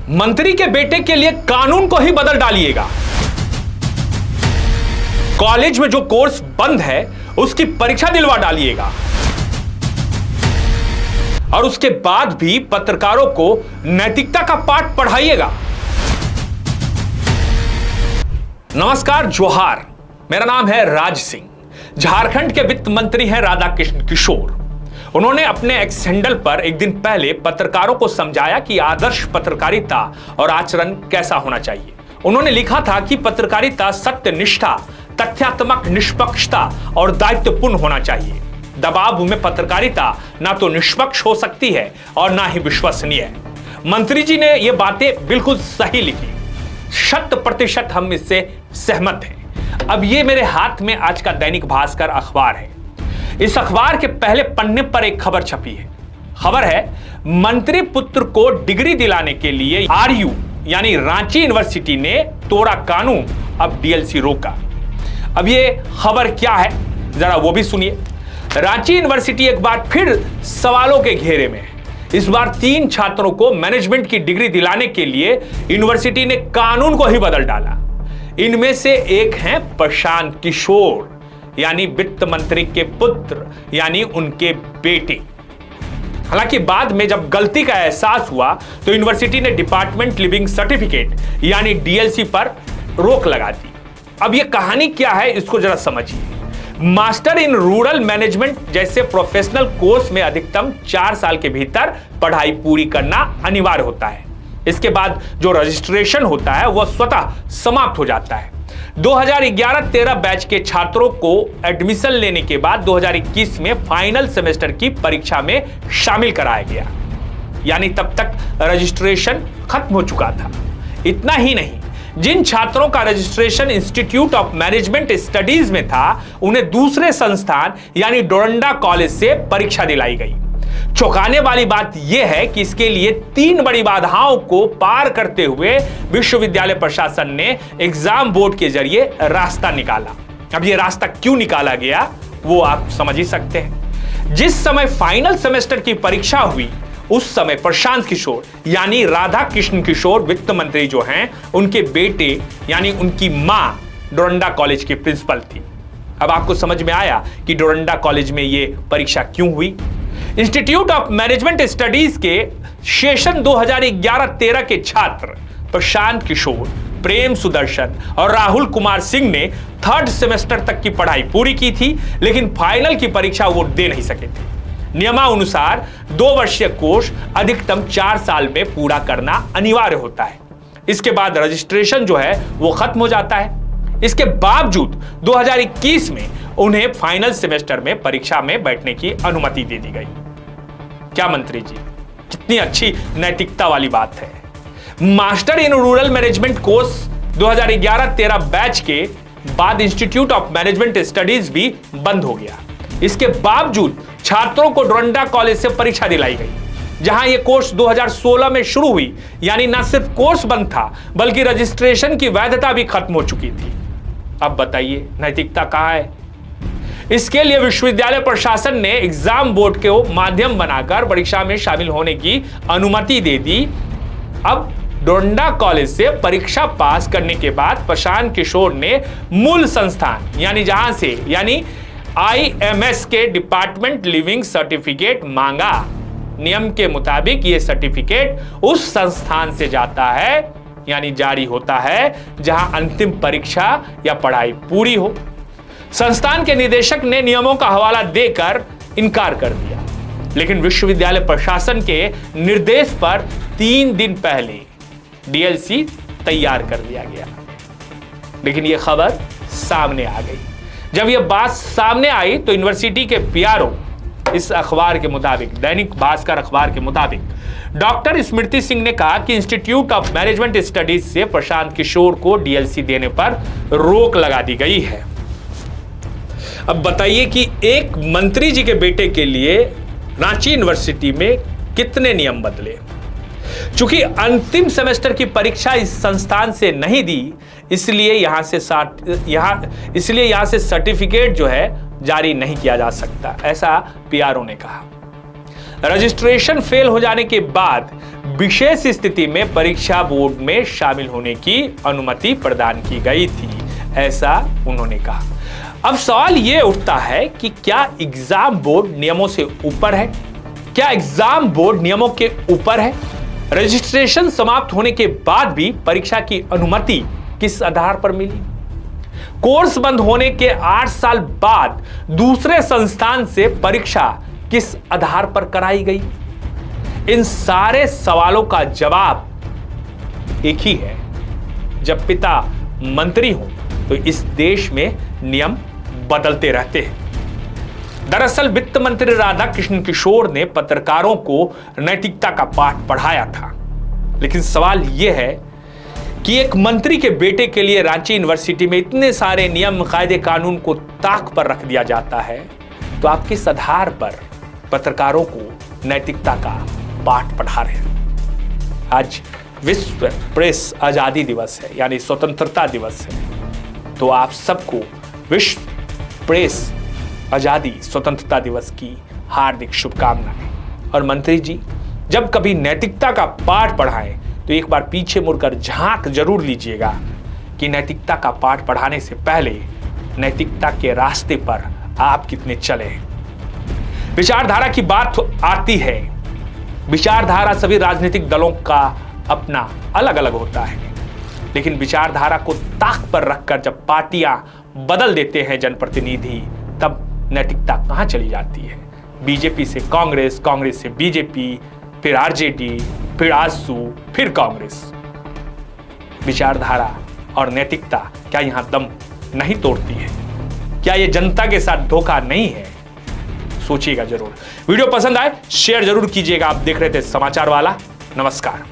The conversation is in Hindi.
मंत्री के बेटे के लिए कानून को ही बदल डालिएगा। कॉलेज में जो कोर्स बंद है उसकी परीक्षा दिलवा डालिएगा और उसके बाद भी पत्रकारों को नैतिकता का पाठ पढ़ाइएगा। नमस्कार, जोहार। मेरा नाम है राज सिंह। झारखंड के वित्त मंत्री हैं राधाकृष्ण किशोर। उन्होंने अपने एक्स हैंडल पर एक दिन पहले पत्रकारों को समझाया कि आदर्श पत्रकारिता और आचरण कैसा होना चाहिए। उन्होंने लिखा था कि पत्रकारिता सत्यनिष्ठा, तथ्यात्मक, निष्पक्षता और दायित्वपूर्ण होना चाहिए। दबाव में पत्रकारिता ना तो निष्पक्ष हो सकती है और ना ही विश्वसनीय। मंत्री जी ने यह बातें बिल्कुल सही लिखी, 100% हम इससे सहमत हैं। अब ये मेरे हाथ में आज का दैनिक भास्कर अखबार है। इस अखबार के पहले पन्ने पर एक खबर छपी है। खबर है, मंत्री पुत्र को डिग्री दिलाने के लिए आरयू यानी रांची यूनिवर्सिटी ने तोड़ा कानून, अब डीएलसी रोका। अब ये खबर क्या है जरा वो भी सुनिए। रांची यूनिवर्सिटी एक बार फिर सवालों के घेरे में है। इस बार 3 छात्रों को मैनेजमेंट की डिग्री दिलाने के लिए यूनिवर्सिटी ने कानून को ही बदल डाला। इनमें से एक हैं प्रशांत किशोर यानी वित्त मंत्री के पुत्र यानी उनके बेटे। हालांकि बाद में जब गलती का एहसास हुआ तो यूनिवर्सिटी ने डिपार्टमेंट लिविंग सर्टिफिकेट यानी डीएलसी पर रोक लगा दी। अब यह कहानी क्या है इसको जरा समझिए। मास्टर इन रूरल मैनेजमेंट जैसे प्रोफेशनल कोर्स में अधिकतम 4 साल के भीतर पढ़ाई पूरी करना अनिवार्य होता है। इसके बाद जो रजिस्ट्रेशन होता है वह स्वतः समाप्त हो जाता है। 2011-13 बैच के छात्रों को एडमिशन लेने के बाद 2021 में फाइनल सेमेस्टर की परीक्षा में शामिल कराया गया, यानी तब तक रजिस्ट्रेशन खत्म हो चुका था। इतना ही नहीं, जिन छात्रों का registration institute of management studies में था उन्हें दूसरे संस्थान यानी डोरंडा कॉलेज से परीक्षा दिलाई गई। चौंकाने वाली बात यह है कि इसके लिए 3 बड़ी बाधाओं को पार करते हुए विश्वविद्यालय प्रशासन ने एग्जाम बोर्ड के जरिए रास्ता निकाला। अब यह रास्ता क्यों निकाला गया वो आप समझ ही सकते हैं। जिस समय फाइनल सेमेस्टर की परीक्षा हुई उस समय प्रशांत किशोर यानी राधाकृष्ण किशोर वित्त मंत्री जो हैं उनके बेटे यानी उनकी मां डोरंडा कॉलेज की प्रिंसिपल थी। अब आपको समझ में आया कि डोरंडा कॉलेज में यह परीक्षा क्यों हुई। इंस्टीट्यूट ऑफ मैनेजमेंट स्टडीज के सेशन 2011-13 के छात्र प्रशांत किशोर, प्रेम सुदर्शन और राहुल कुमार सिंह ने 3rd सेमेस्टर तक की पढ़ाई पूरी की थी, लेकिन फाइनल की परीक्षा वो दे नहीं सके थे। नियमानुसार 2 वर्षीय कोर्स अधिकतम 4 साल में पूरा करना अनिवार्य होता है। इसके बाद रजिस्ट्रेशन जो है वो खत्म हो जाता है। इसके बावजूद 2021 में उन्हें फाइनल सेमेस्टर में परीक्षा में बैठने की अनुमति दे दी गई। क्या मंत्री जी, कितनी अच्छी नैतिकता वाली बात है। Master in rural management course 2011-13 batch के बाद इंस्टीट्यूट ऑफ मैनेजमेंट स्टडीज भी बंद हो गया। इसके बावजूद छात्रों को डोरंडा कॉलेज से परीक्षा दिलाई गई, जहां यह कोर्स 2016 में शुरू हुई, यानी न सिर्फ कोर्स बंद था बल्कि रजिस्ट्रेशन की वैधता भी खत्म हो चुकी थी। अब बताइए नैतिकता कहां है। इसके लिए विश्वविद्यालय प्रशासन ने एग्जाम बोर्ड को माध्यम बनाकर परीक्षा में शामिल होने की अनुमति दे दी। अब डोरंडा कॉलेज से परीक्षा पास करने के बाद प्रशांत किशोर ने मूल संस्थान यानी IMS के डिपार्टमेंट लिविंग सर्टिफिकेट मांगा। नियम के मुताबिक यह सर्टिफिकेट उस संस्थान से जाता है यानी जारी होता है जहां अंतिम परीक्षा या पढ़ाई पूरी हो। संस्थान के निदेशक ने नियमों का हवाला देकर इनकार कर दिया, लेकिन विश्वविद्यालय प्रशासन के निर्देश पर 3 दिन पहले डीएलसी तैयार कर लिया गया। लेकिन यह खबर सामने आ गई। जब यह बात सामने आई तो यूनिवर्सिटी के पीआरओ, इस अखबार के मुताबिक, दैनिक भास्कर अखबार के मुताबिक, डॉक्टर स्मृति सिंह ने कहा कि इंस्टीट्यूट ऑफ मैनेजमेंट स्टडीज से प्रशांत किशोर को डीएलसी देने पर रोक लगा दी गई है। अब बताइए कि एक मंत्री जी के बेटे के लिए रांची यूनिवर्सिटी में कितने नियम बदले। चूंकि अंतिम सेमेस्टर की परीक्षा इस संस्थान से नहीं दी, इसलिए यहां से सर्टिफिकेट जो है जारी नहीं किया जा सकता, ऐसा पीआरओ ने कहा। रजिस्ट्रेशन फेल हो जाने के बाद विशेष स्थिति में परीक्षा बोर्ड में शामिल होने की अनुमति प्रदान की गई थी, ऐसा उन्होंने कहा। अब सवाल यह उठता है कि क्या एग्जाम बोर्ड नियमों से ऊपर है? क्या एग्जाम बोर्ड नियमों के ऊपर है? रजिस्ट्रेशन समाप्त होने के बाद भी परीक्षा की अनुमति किस आधार पर मिली? कोर्स बंद होने के 8 साल बाद दूसरे संस्थान से परीक्षा किस आधार पर कराई गई? इन सारे सवालों का जवाब एक ही है। जब पिता मंत्री हो तो इस देश में नियम बदलते रहते हैं। दरअसल वित्त मंत्री राधाकृष्ण किशोर ने पत्रकारों को नैतिकता का पाठ पढ़ाया था, लेकिन सवाल यह है कि एक मंत्री के बेटे के लिए रांची यूनिवर्सिटी में इतने सारे नियम कायदे कानून को ताक पर रख दिया जाता है, तो आप किस आधार पर पत्रकारों को नैतिकता का पाठ पढ़ा रहे हैं? आज विश्व प्रेस आजादी दिवस है, यानी स्वतंत्रता दिवस है, तो आप सबको विश्व प्रेस आजादी स्वतंत्रता दिवस की हार्दिक शुभकामनाएं। और मंत्री जी, जब कभी नैतिकता का पाठ पढ़ाएं तो एक बार पीछे मुड़कर झांक जरूर लीजिएगा कि नैतिकता का पाठ पढ़ाने से पहले नैतिकता के रास्ते पर आप कितने चले। विचारधारा की बात आती है, विचारधारा सभी राजनीतिक दलों का अपना अलग अलग होता है, लेकिन विचारधारा को ताक पर रखकर जब पार्टियां बदल देते हैं जनप्रतिनिधि, तब नैतिकता कहां चली जाती है? बीजेपी से कांग्रेस, कांग्रेस से बीजेपी, फिर आरजेडी, फिर आजसू, फिर कांग्रेस। विचारधारा और नैतिकता क्या यहां दम नहीं तोड़ती है? क्या यह जनता के साथ धोखा नहीं है? सोचिएगा जरूर। वीडियो पसंद आए शेयर जरूर कीजिएगा। आप देख रहे थे समाचार वाला। नमस्कार।